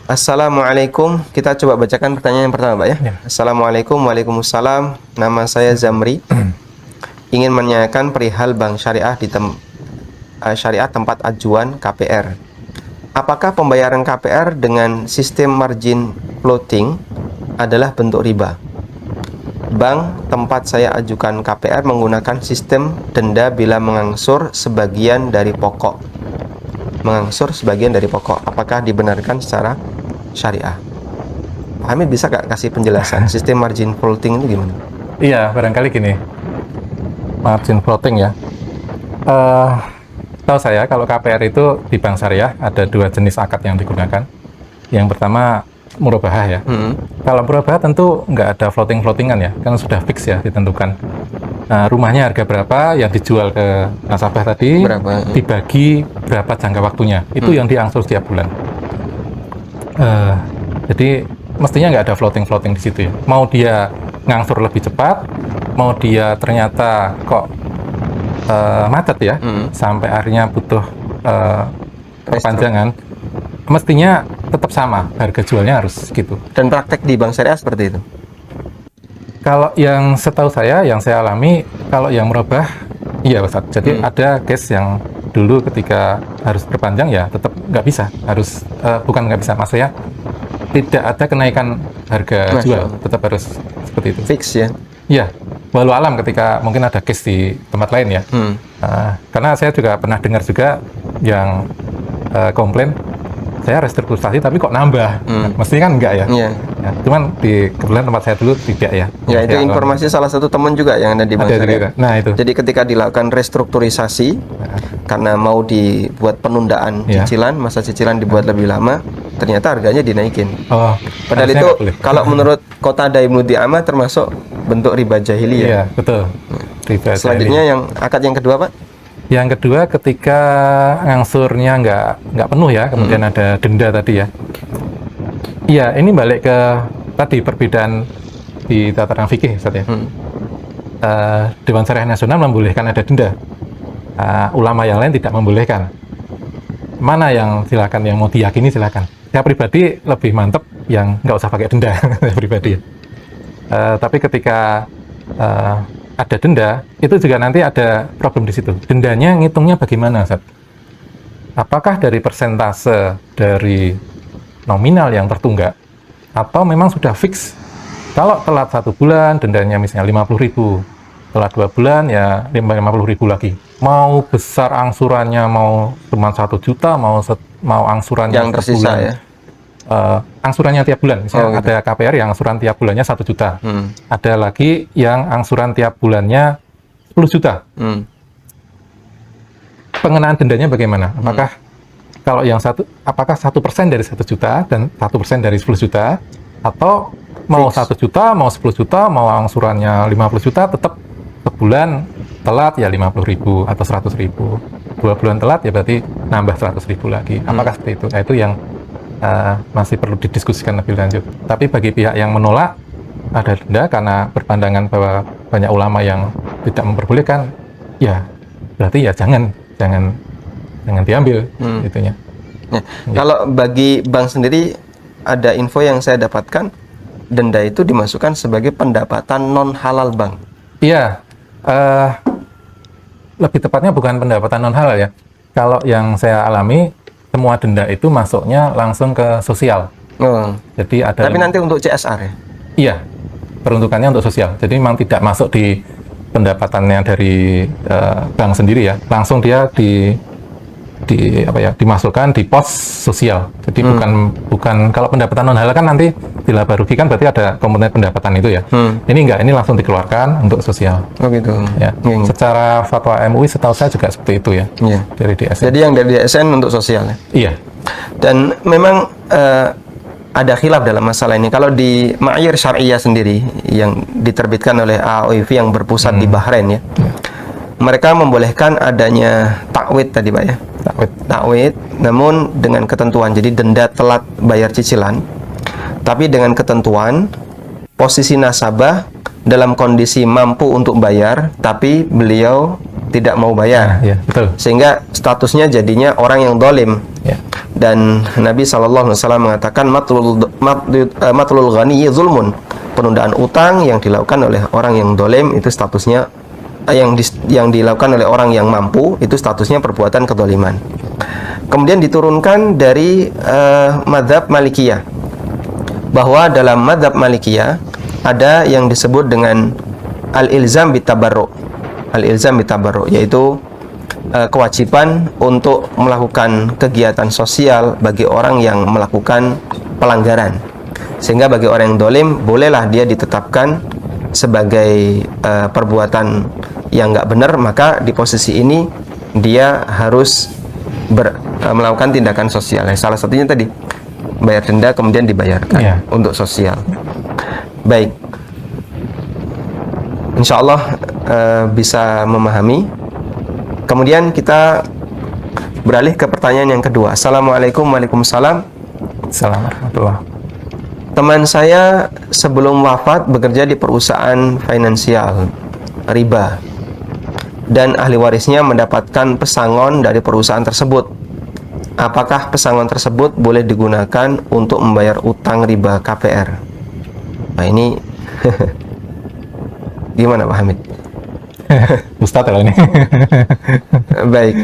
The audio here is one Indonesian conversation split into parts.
Assalamualaikum. Kita coba bacakan pertanyaan yang pertama, Pak ya. Assalamualaikum. Waalaikumsalam. Nama saya Zamri. Ingin menanyakan perihal bank syariah syariah tempat ajuan KPR. Apakah pembayaran KPR dengan sistem margin floating adalah bentuk riba? Bank tempat saya ajukan KPR menggunakan sistem denda bila mengangsur sebagian dari pokok. Apakah dibenarkan secara syariah? Pak Hamid bisa gak kasih penjelasan sistem margin floating itu gimana? Iya, barangkali gini, margin floating ya. Tahu saya kalau KPR itu di bank syariah ada dua jenis akad yang digunakan. Yang pertama murabahah ya. Kalau murabahah tentu nggak ada floatingan ya, kan sudah fix ya ditentukan. Nah, rumahnya harga berapa yang dijual ke nasabah tadi, dibagi berapa jangka waktunya, itu yang diangsur setiap bulan. Jadi mestinya nggak ada floating di situ ya. Mau dia ngangsur lebih cepat, mau dia ternyata kok macet ya, sampai akhirnya butuh perpanjangan, mestinya tetap sama, harga jualnya harus gitu. Dan praktek di bank syariah seperti itu? Kalau yang setahu saya, yang saya alami, kalau yang merubah, iya Ustaz. Jadi ada case yang dulu ketika harus perpanjang ya tetap nggak bisa, harus bukan nggak bisa, maksudnya tidak ada kenaikan harga jual, tetap harus seperti itu. Fix ya? Iya, walau alam ketika mungkin ada case di tempat lain ya. Karena saya juga pernah dengar juga yang komplain, saya restrukturisasi tapi kok nambah, mestinya kan enggak ya. Ya, cuman di kebetulan tempat saya dulu tidak ya. Ya, itu informasi salah satu teman juga yang ada di bank syariah. Nah, itu. Jadi ketika dilakukan restrukturisasi karena mau dibuat penundaan cicilan, masa cicilan dibuat lebih lama, ternyata harganya dinaikin. Padahal itu kalau menurut Kota Ibnu Di'amah termasuk bentuk riba jahiliyah. Iya, betul. Riba selanjutnya yang akad yang kedua, Pak? Yang kedua ketika ngangsurnya nggak penuh ya, kemudian ada denda tadi ya. Iya, ini balik ke tadi perbedaan di tataran fikih, Ustaz ya. Dewan Syariah Nasional membolehkan ada denda. Ulama yang lain tidak membolehkan. Mana yang silakan, yang mau diyakini silakan. Saya pribadi lebih mantep yang nggak usah pakai denda, saya pribadi. Tapi ketika ada denda, itu juga nanti ada problem di situ. Dendanya ngitungnya bagaimana, Ustaz? Apakah dari persentase dari nominal yang tertunggak, atau memang sudah fix? Kalau telat 1 bulan, dendanya misalnya 50.000, telat 2 bulan ya 50.000 lagi. Mau besar angsurannya, mau cuma 1 juta, mau angsurannya yang tersisa ya? Angsurannya tiap bulan, misalnya ada KPR yang angsuran tiap bulannya 1 juta, ada lagi yang angsuran tiap bulannya 10 juta. Pengenaan dendanya bagaimana? Apakah kalau yang apakah 1% dari 1 juta dan 1% dari 10 juta, atau mau 1 juta, mau 10 juta, mau angsurannya 50 juta, tetap sebulan telat ya 50.000 atau 100.000, 2 bulan telat ya berarti nambah 100.000 lagi. Apakah seperti itu? Nah, itu yang masih perlu didiskusikan lebih lanjut. Tapi bagi pihak yang menolak ada denda karena berpandangan bahwa banyak ulama yang tidak memperbolehkan, ya berarti ya jangan diambil itunya. Kalau bagi bank sendiri ada info yang saya dapatkan, denda itu dimasukkan sebagai pendapatan non halal bank. Iya, lebih tepatnya bukan pendapatan non halal ya. Kalau yang saya alami, semua denda itu masuknya langsung ke sosial. Jadi ada. Tapi nanti untuk CSR ya? Iya, peruntukannya untuk sosial. Jadi memang tidak masuk di pendapatannya dari bank sendiri ya. Langsung dia dimasukkan di pos sosial. Jadi bukan kalau pendapatan non halal kan nanti dilaba rugikan berarti ada komponen pendapatan itu ya. Ini enggak, ini langsung dikeluarkan untuk sosial. Oh gitu. Ya. Secara fatwa MUI setahu saya juga seperti itu ya. Dari DSN. Jadi yang dari DSN untuk sosial ya. Iya. Dan memang ada khilaf dalam masalah ini. Kalau di Ma'yir Syariah sendiri yang diterbitkan oleh AOIV yang berpusat di Bahrain ya. Mereka membolehkan adanya takwid tadi, Pak ya. Takwid, namun dengan ketentuan. Jadi denda telat bayar cicilan, tapi dengan ketentuan posisi nasabah dalam kondisi mampu untuk bayar, tapi beliau tidak mau bayar. Ya, betul. Sehingga statusnya jadinya orang yang dolim. Ya. Dan Nabi SAW mengatakan matlul ghani zulmun. Penundaan utang yang dilakukan oleh orang yang dolim itu statusnya yang dilakukan oleh orang yang mampu itu statusnya perbuatan kedoliman. Kemudian diturunkan dari mazhab Malikiyah bahwa dalam mazhab Malikiyah ada yang disebut dengan al-ilzam bitabarru. Al-ilzam bitabarru yaitu kewajiban untuk melakukan kegiatan sosial bagi orang yang melakukan pelanggaran. Sehingga bagi orang yang dolim, bolehlah dia ditetapkan sebagai perbuatan yang nggak benar, maka di posisi ini dia harus melakukan tindakan sosial. Salah satunya tadi, bayar denda kemudian dibayarkan untuk sosial. Baik. Insya Allah bisa memahami. Kemudian kita beralih ke pertanyaan yang kedua. Assalamualaikum. Waalaikumsalam. Assalamualaikum. Teman saya sebelum wafat bekerja di perusahaan finansial riba dan ahli warisnya mendapatkan pesangon dari perusahaan tersebut. Apakah pesangon tersebut boleh digunakan untuk membayar utang riba KPR? Nah ini gimana Pak Hamid? Ustadz kalau ini. Baik.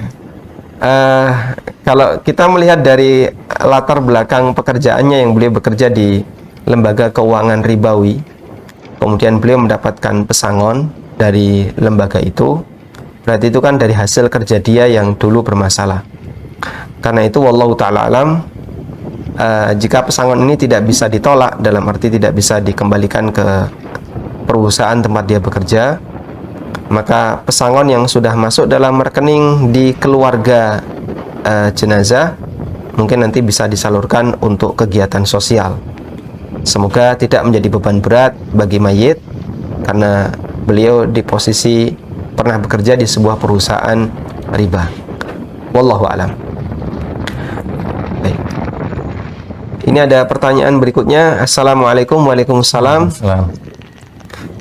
Kalau kita melihat dari latar belakang pekerjaannya yang beliau bekerja di lembaga keuangan ribawi, kemudian beliau mendapatkan pesangon dari lembaga itu, berarti itu kan dari hasil kerja dia yang dulu bermasalah. Karena itu wallahu ta'ala alam, jika pesangon ini tidak bisa ditolak, dalam arti tidak bisa dikembalikan ke perusahaan tempat dia bekerja, maka pesangon yang sudah masuk dalam rekening di keluarga jenazah mungkin nanti bisa disalurkan untuk kegiatan sosial. Semoga tidak menjadi beban berat bagi mayit, karena beliau di posisi pernah bekerja di sebuah perusahaan riba. Wallahu a'lam. Baik. Ini ada pertanyaan berikutnya. Assalamualaikum. Waalaikumsalam.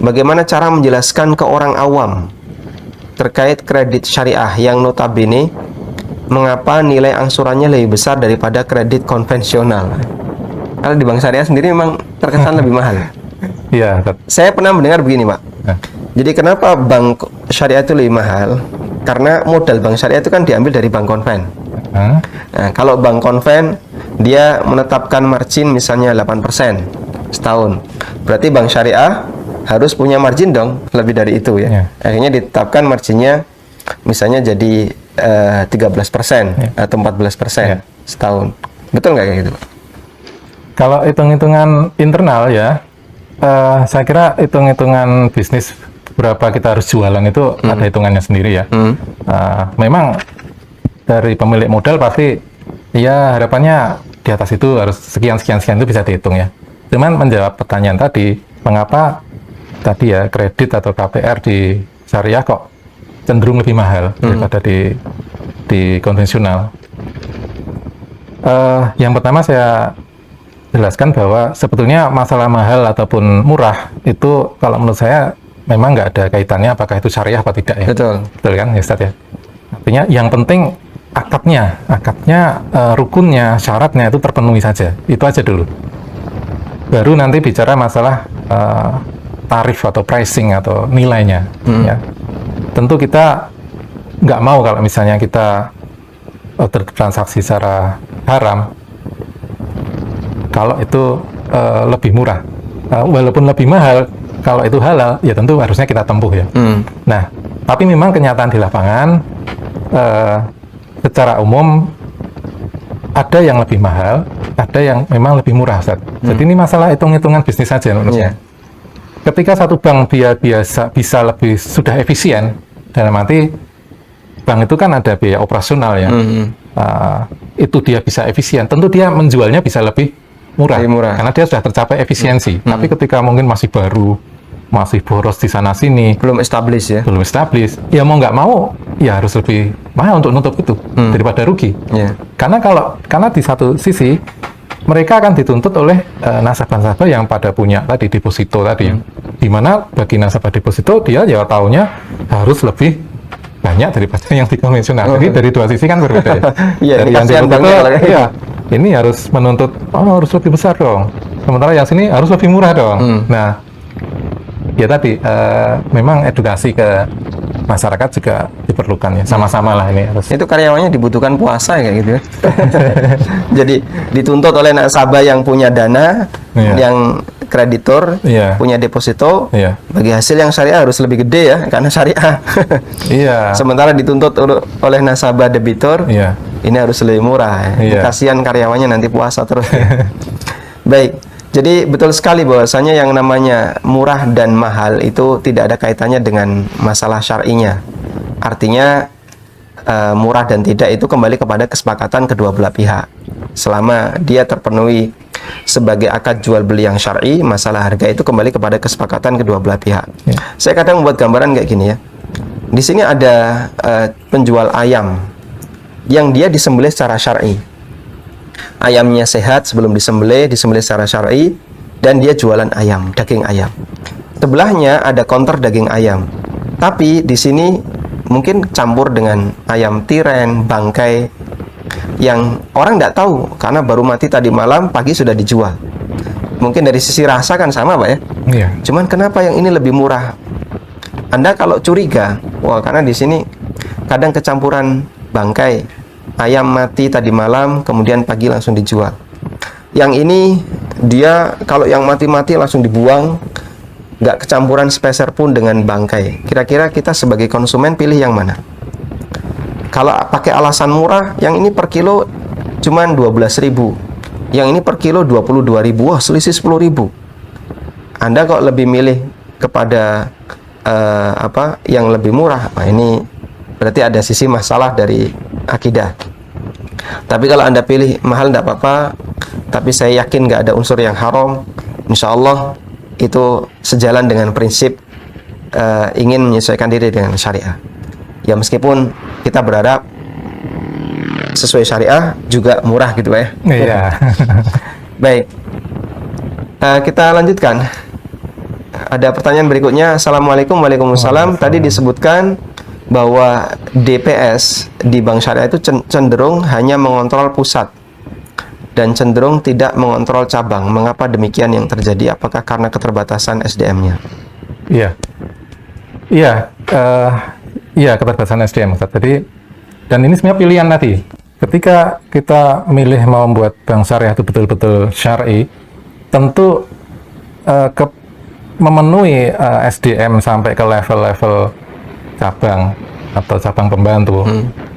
Bagaimana cara menjelaskan ke orang awam terkait kredit syariah yang notabene mengapa nilai angsurannya lebih besar daripada kredit konvensional? Kalau di bank syariah sendiri memang terkesan lebih mahal. Iya. Saya pernah mendengar begini, Pak. Jadi kenapa bank syariah itu lebih mahal? Karena modal bank syariah itu kan diambil dari bank konven. Nah, kalau bank konven dia menetapkan margin misalnya 8% setahun. Berarti bank syariah harus punya margin dong lebih dari itu ya. Akhirnya ditetapkan marginnya misalnya jadi 13% atau 14% setahun. Betul nggak kayak gitu, Pak? Kalau hitung-hitungan internal ya, saya kira hitung-hitungan bisnis berapa kita harus jualan itu ada hitungannya sendiri ya. Memang dari pemilik modal pasti ya harapannya di atas itu harus sekian itu bisa dihitung ya. Cuman menjawab pertanyaan tadi, mengapa tadi ya kredit atau KPR di syariah kok cenderung lebih mahal daripada di konvensional? Yang pertama saya jelaskan bahwa sebetulnya masalah mahal ataupun murah itu kalau menurut saya memang nggak ada kaitannya apakah itu syariah apa tidak ya. Betul kan ya Ustaz ya. Artinya yang penting akadnya, rukunnya, syaratnya itu terpenuhi saja. Itu aja dulu. Baru nanti bicara masalah tarif atau pricing atau nilainya. Ya. Tentu kita nggak mau kalau misalnya kita bertransaksi secara haram, kalau itu lebih murah, walaupun lebih mahal, kalau itu halal, ya tentu harusnya kita tempuh ya. Nah, tapi memang kenyataan di lapangan, secara umum ada yang lebih mahal, ada yang memang lebih murah, Ustaz. Jadi ini masalah hitung-hitungan bisnis saja menurut saya. Ketika satu bank dia bisa lebih sudah efisien, dalam arti bank itu kan ada biaya operasional ya, itu dia bisa efisien, tentu dia menjualnya bisa lebih murah, karena dia sudah tercapai efisiensi. Tapi ketika mungkin masih baru, masih boros di sana sini, belum established, ya mau nggak mau ya harus lebih mahal untuk nutup itu daripada rugi. Karena di satu sisi mereka akan dituntut oleh nasabah-nasabah yang pada punya tadi deposito tadi, di mana bagi nasabah deposito dia ya tahunya harus lebih banyak daripada yang di konvensional. Jadi dari dua sisi kan berbeda ya. Iya, Dari ini yang di kasihan banget kalau kayak ya, ini harus menuntut, harus lebih besar dong. Sementara yang sini harus lebih murah dong. Nah, ya tadi memang edukasi ke masyarakat juga diperlukan ya. Sama-sama lah ini harus. Itu karyawannya dibutuhkan puasa kayak gitu ya. Jadi dituntut oleh nasabah yang punya dana, Iya. yang kreditor, Iya. punya deposito, Iya. bagi hasil yang syariah harus lebih gede ya, karena syariah. Iya. Sementara dituntut oleh nasabah debitur, Iya. ini harus lebih murah. Iya. Kasihan karyawannya nanti puasa terus. Baik, jadi betul sekali bahwasanya yang namanya murah dan mahal itu tidak ada kaitannya dengan masalah syar'inya. Artinya murah dan tidak itu kembali kepada kesepakatan kedua belah pihak. Selama dia terpenuhi sebagai akad jual beli yang syar'i, masalah harga itu kembali kepada kesepakatan kedua belah pihak. Ya. Saya kadang membuat gambaran kayak gini ya. Di sini ada penjual ayam yang dia disembelih secara syar'i. Ayamnya sehat sebelum disembelih secara syar'i, dan dia jualan ayam, daging ayam. Sebelahnya ada counter daging ayam. Tapi di sini mungkin campur dengan ayam tiren, bangkai yang orang tidak tahu karena baru mati tadi malam, pagi sudah dijual. Mungkin dari sisi rasa kan sama, Pak ya. Iya. Cuman kenapa yang ini lebih murah? Anda kalau curiga, wah karena di sini kadang kecampuran bangkai, ayam mati tadi malam, kemudian pagi langsung dijual. Yang ini dia kalau yang mati-mati langsung dibuang, nggak kecampuran sepeser pun dengan bangkai. Kira-kira kita sebagai konsumen pilih yang mana? Kalau pakai alasan murah, yang ini per kilo cuman 12.000, yang ini per kilo 22.000, wah selisih 10.000. Anda kok lebih milih kepada yang lebih murah? Nah, ini berarti ada sisi masalah dari akidah. Tapi kalau Anda pilih mahal tidak apa-apa, tapi saya yakin nggak ada unsur yang haram, insya Allah itu sejalan dengan prinsip ingin menyesuaikan diri dengan syariah. Ya meskipun kita berharap sesuai syariah juga murah gitu ya. Iya. Baik, kita lanjutkan. Ada pertanyaan berikutnya. Assalamualaikum. Waalaikumsalam. Tadi disebutkan bahwa DPS di bank syariah itu cenderung hanya mengontrol pusat dan cenderung tidak mengontrol cabang. Mengapa demikian yang terjadi? Apakah karena keterbatasan SDM-nya? Iya. Iya, keterbatasan SDM, Ustaz. Jadi, dan ini sebenarnya pilihan tadi. Ketika kita milih mau membuat bank syariah itu betul-betul syar'i, tentu memenuhi SDM sampai ke level-level cabang atau cabang pembantu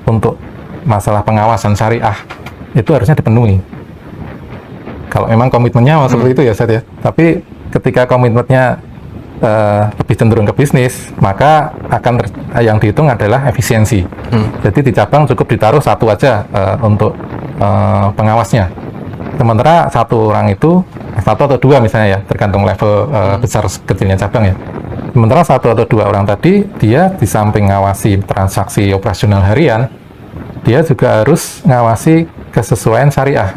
untuk masalah pengawasan syariah itu harusnya dipenuhi. Kalau memang komitmennya seperti itu ya, Ustaz ya. Tapi ketika komitmennya lebih cenderung ke bisnis, maka yang dihitung adalah efisiensi. Jadi di cabang cukup ditaruh satu aja untuk pengawasnya. Sementara satu orang itu, satu atau dua misalnya ya, tergantung level besar kecilnya cabang ya. Sementara satu atau dua orang tadi, dia di samping ngawasi transaksi operasional harian, dia juga harus ngawasi kesesuaian syariah.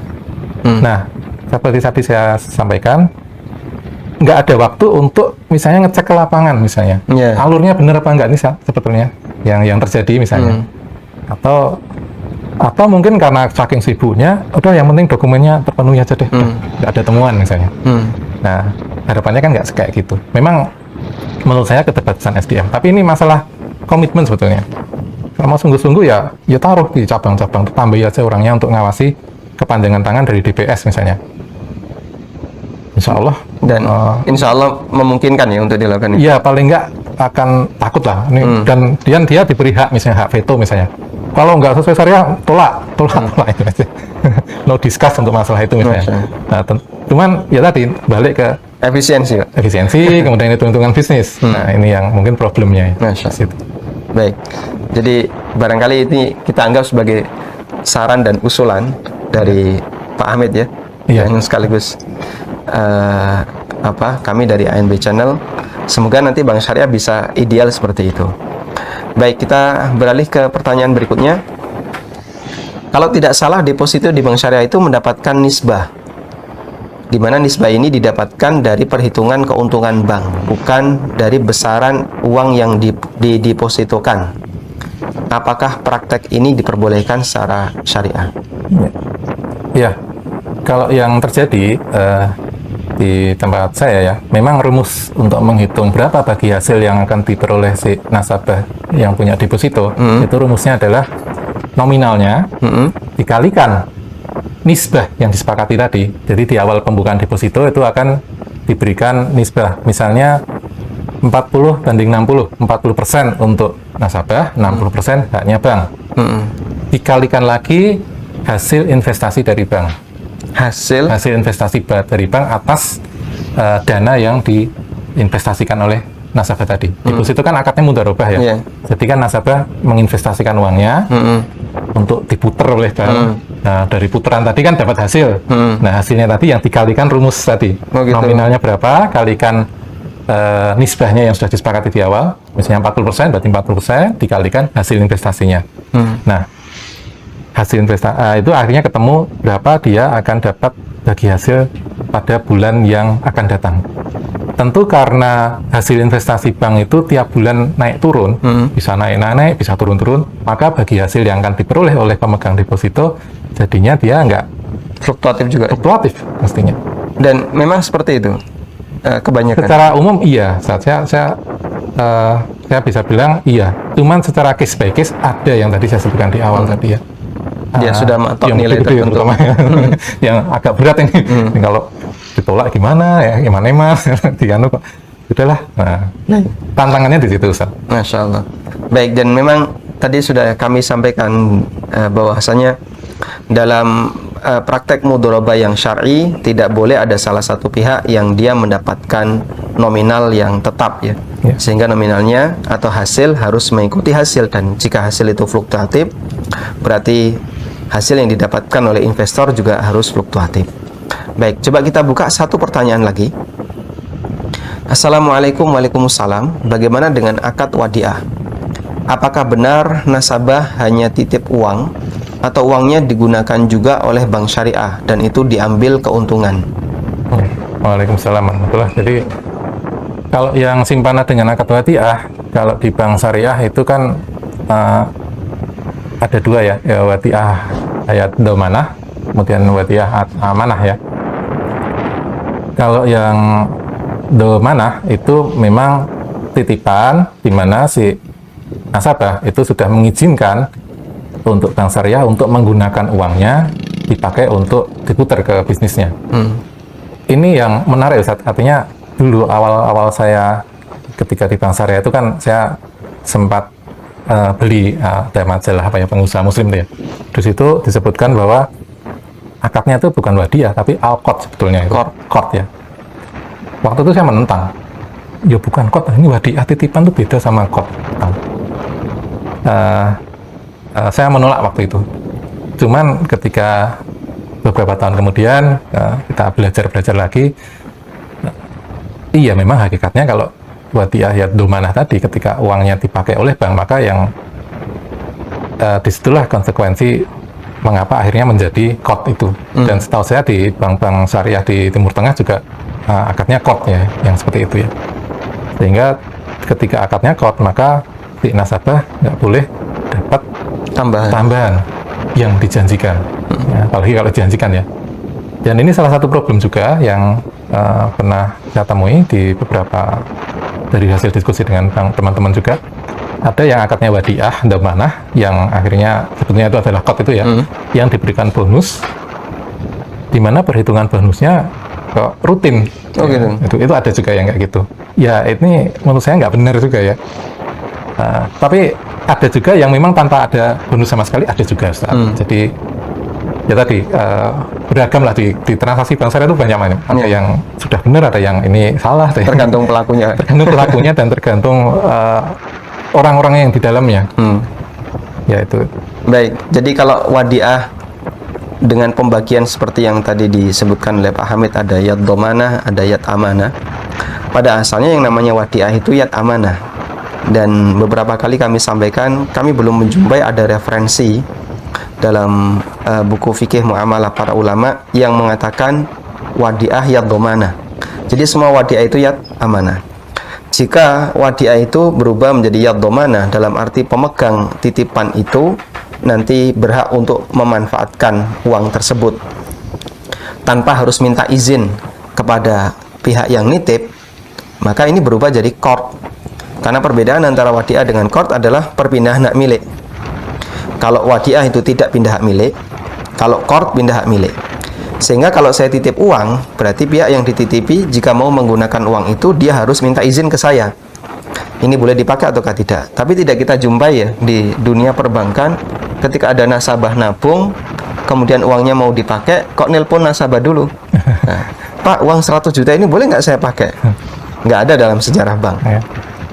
Nah, seperti tadi saya sampaikan, nggak ada waktu untuk misalnya ngecek ke lapangan misalnya, alurnya benar apa enggak nih sebetulnya yang terjadi misalnya, atau mungkin karena saking sibuknya, udah yang penting dokumennya terpenuhi aja deh, nggak ada temuan misalnya. Nah, harapannya kan nggak kayak gitu. Memang menurut saya keterbatasan SDM, tapi ini masalah komitmen sebetulnya. Kalau mau sungguh-sungguh ya taruh di cabang-cabang, tambahi aja orangnya untuk ngawasi kepanjangan tangan dari DPS misalnya. Insya Allah. Dan insya Allah memungkinkan ya untuk dilakukan itu. Iya, paling nggak akan takut lah. Dan dia diberi hak misalnya, hak veto misalnya. Kalau nggak sesuai syariah, tolak itu aja. No discuss untuk masalah itu misalnya. Nah, cuman ya tadi balik ke efisiensi, Pak. Kemudian hitung-hitungan bisnis. Nah, ini yang mungkin problemnya. Baik. Jadi barangkali ini kita anggap sebagai saran dan usulan dari Pak Hamid ya. Yang sekaligus kami dari ANB Channel, semoga nanti Bank Syariah bisa ideal seperti itu. Baik, kita beralih ke pertanyaan berikutnya. Kalau tidak salah, deposito di Bank Syariah itu mendapatkan nisbah, di mana nisbah ini didapatkan dari perhitungan keuntungan bank, bukan dari besaran uang yang didepositokan. apakah praktek ini diperbolehkan secara syariah? Ya, kalau yang terjadi di tempat saya ya, memang rumus untuk menghitung berapa bagi hasil yang akan diperoleh si nasabah yang punya deposito, itu rumusnya adalah nominalnya dikalikan nisbah yang disepakati tadi. Jadi di awal pembukaan deposito itu akan diberikan nisbah, misalnya 40 banding 60, 40% untuk nasabah, 60% haknya bank. Dikalikan lagi hasil investasi dari bank. Hasil investasi dari bank atas dana yang diinvestasikan oleh nasabah tadi. Deposito kan akadnya mudharabah ya. Jadi kan nasabah menginvestasikan uangnya untuk diputer oleh bank. Nah, dari putaran tadi kan dapat hasil. Nah, hasilnya tadi yang dikalikan rumus tadi. Gitu. Nominalnya berapa, kalikan nisbahnya yang sudah disepakati di awal, misalnya 40%, berarti 40% dikalikan hasil investasinya. Nah, hasil investasi itu akhirnya ketemu berapa dia akan dapat bagi hasil pada bulan yang akan datang. Tentu karena hasil investasi bank itu tiap bulan naik turun, bisa naik, bisa turun-turun, maka bagi hasil yang akan diperoleh oleh pemegang deposito, jadinya dia nggak Fluktuatif juga. fluktuatif mestinya. Dan memang seperti itu kebanyakan. Secara umum iya, saya bisa bilang iya. Cuman secara case by case ada yang tadi saya sebutkan di awal tadi ya. Dia sudah matok yang nilai gede, tertentu. yang agak berat ini. Kalau ditolak gimana ya, gimana mas? Dianu kok. Udahlah. Nah, tantangannya di situ, Ustaz. Masya Allah. Baik, dan memang tadi sudah kami sampaikan bahwasanya dalam praktek mudharabah yang syar'i tidak boleh ada salah satu pihak yang dia mendapatkan nominal yang tetap ya. Sehingga nominalnya atau hasil harus mengikuti hasil, dan jika hasil itu fluktuatif berarti hasil yang didapatkan oleh investor juga harus fluktuatif. Baik, coba kita buka satu pertanyaan lagi. Assalamualaikum. Waalaikumsalam. Bagaimana dengan akad wadiah? Apakah benar nasabah hanya titip uang atau uangnya digunakan juga oleh bank syariah dan itu diambil keuntungan? Waalaikumsalam warahmatullahi. Jadi kalau yang simpanan dengan akad wadiah, kalau di bank syariah itu kan ada dua ya, wadiah hayat domanah, kemudian wadiah amanah ya. Kalau yang domanah itu memang titipan di mana si nasabah itu sudah mengizinkan untuk bank syariah untuk menggunakan uangnya dipakai untuk diputar ke bisnisnya. Ini yang menarik Ustaz, artinya dulu awal-awal saya ketika di bank syariah itu kan saya sempat beli ada majalah pengusaha muslim ya. Di situ disebutkan bahwa akadnya itu bukan wadiah tapi al-qad sebetulnya itu. Qad ya. Waktu itu saya menentang. Ya bukan qad, ini wadiah titipan itu beda sama qad. Saya menolak waktu itu. Cuman ketika beberapa tahun kemudian kita belajar lagi, iya memang hakikatnya kalau wadiah ya domanah tadi ketika uangnya dipakai oleh bank, maka yang disitulah konsekuensi mengapa akhirnya menjadi qad itu. Dan setahu saya di bank-bank syariah di Timur Tengah juga akadnya qad ya, yang seperti itu ya. Sehingga ketika akadnya qad, maka si nasabah nggak boleh dapat tambahan yang dijanjikan. Ya, apalagi kalau dijanjikan ya. Dan ini salah satu problem juga yang pernah saya temui di beberapa dari hasil diskusi dengan teman-teman juga. Ada yang akadnya wadiah domanah yang akhirnya sebetulnya itu adalah qad itu ya, yang diberikan bonus, di mana perhitungan bonusnya kok rutin. Gitu. Itu ada juga yang kayak gitu. Ya ini menurut saya nggak benar juga ya. Tapi ada juga yang memang tanpa ada bonus sama sekali, ada juga Ustaz. Jadi ya tadi beragam lah di transaksi bank syariah itu banyak macam. Ada yang sudah benar, ada yang ini salah. Tergantung pelakunya. Tergantung pelakunya dan tergantung orang-orang yang di dalamnya. Ya itu. Baik, jadi kalau wadiah dengan pembagian seperti yang tadi disebutkan oleh Pak Hamid, ada yad domanah, ada yad amanah. Pada asalnya yang namanya wadiah itu yad amanah. Dan beberapa kali kami sampaikan, kami belum menjumpai ada referensi dalam buku fikih muamalah para ulama yang mengatakan wadiah yad domanah. Jadi semua wadiah itu yad amanah. jika wadiah itu berubah menjadi yad dhamanah, dalam arti pemegang titipan itu nanti berhak untuk memanfaatkan uang tersebut tanpa harus minta izin kepada pihak yang nitip, maka ini berubah jadi qard. Karena perbedaan antara wadiah dengan qard adalah perpindahan hak milik. Kalau wadiah itu tidak pindah hak milik, kalau qard pindah hak milik. Sehingga kalau saya titip uang, berarti pihak yang dititipi jika mau menggunakan uang itu dia harus minta izin ke saya. Ini boleh dipakai ataukah tidak? Tapi tidak kita jumpai ya di dunia perbankan, ketika ada nasabah nabung, kemudian uangnya mau dipakai, kok nelpon nasabah dulu. Nah, Pak, uang 100 juta ini boleh nggak saya pakai? Nggak ada dalam sejarah bank. Ya.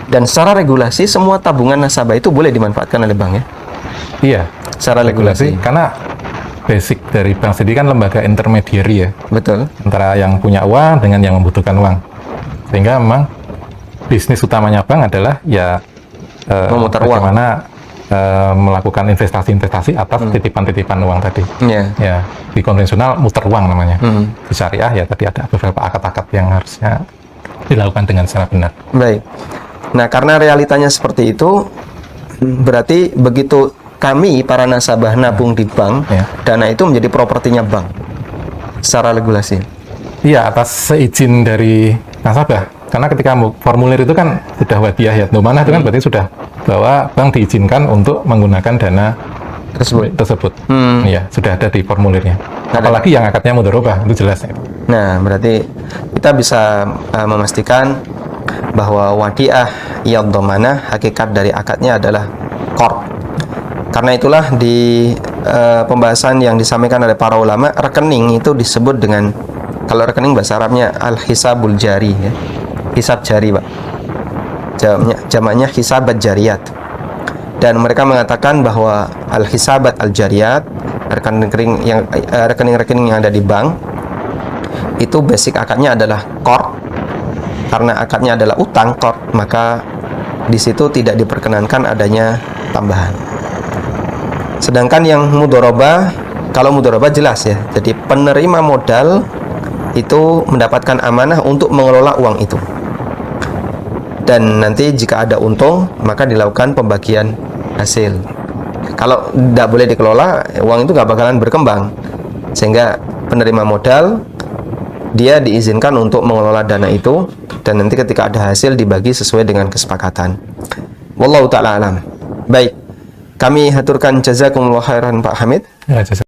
Dan secara regulasi semua tabungan nasabah itu boleh dimanfaatkan oleh bank ya. Iya, Secara regulasi. karena basic dari bank sendiri kan lembaga intermediary ya, Betul. antara yang punya uang dengan yang membutuhkan uang. Sehingga memang bisnis utamanya bank adalah ya Memutar uang. bagaimana melakukan investasi-investasi atas titipan-titipan uang tadi. Iya. Ya, di konvensional muter uang namanya. Hmm. Di syariah ya tadi ada beberapa akad-akad yang harusnya dilakukan dengan secara benar. Baik. Nah, karena realitanya seperti itu, berarti begitu kami para nasabah nabung di bank, Ya. dana itu menjadi propertinya bank secara regulasi. Iya, atas seizin dari nasabah. Karena ketika formulir itu kan sudah wadiah ya, mana itu kan berarti sudah bahwa bank diizinkan untuk menggunakan dana tersebut. Iya, sudah ada di formulirnya. Apalagi yang akadnya mudharabah, itu jelas. Nah, berarti kita bisa memastikan bahwa wadiah yad dhamanah hakikat dari akadnya adalah qard. Karena itulah di pembahasan yang disampaikan oleh para ulama, rekening itu disebut dengan, kalau rekening bahasa Arabnya al-hisabul jari ya. Hisab jari, Pak. Jamaknya hisabat jariyat. Dan mereka mengatakan bahwa al-hisabat al-jariyat, rekening-rekening yang ada di bank itu basic akadnya adalah qard. Karena akadnya adalah utang qard, maka di situ tidak diperkenankan adanya tambahan. Sedangkan yang mudharabah, kalau mudharabah jelas ya. Jadi penerima modal itu mendapatkan amanah untuk mengelola uang itu. Dan nanti jika ada untung, maka dilakukan pembagian hasil. Kalau tidak boleh dikelola, uang itu nggak bakalan berkembang. Sehingga penerima modal, dia diizinkan untuk mengelola dana itu, dan nanti ketika ada hasil dibagi sesuai dengan kesepakatan. Wallahu ta'ala alam. Baik, kami haturkan jazakumullah khairan Pak Hamid. Ya,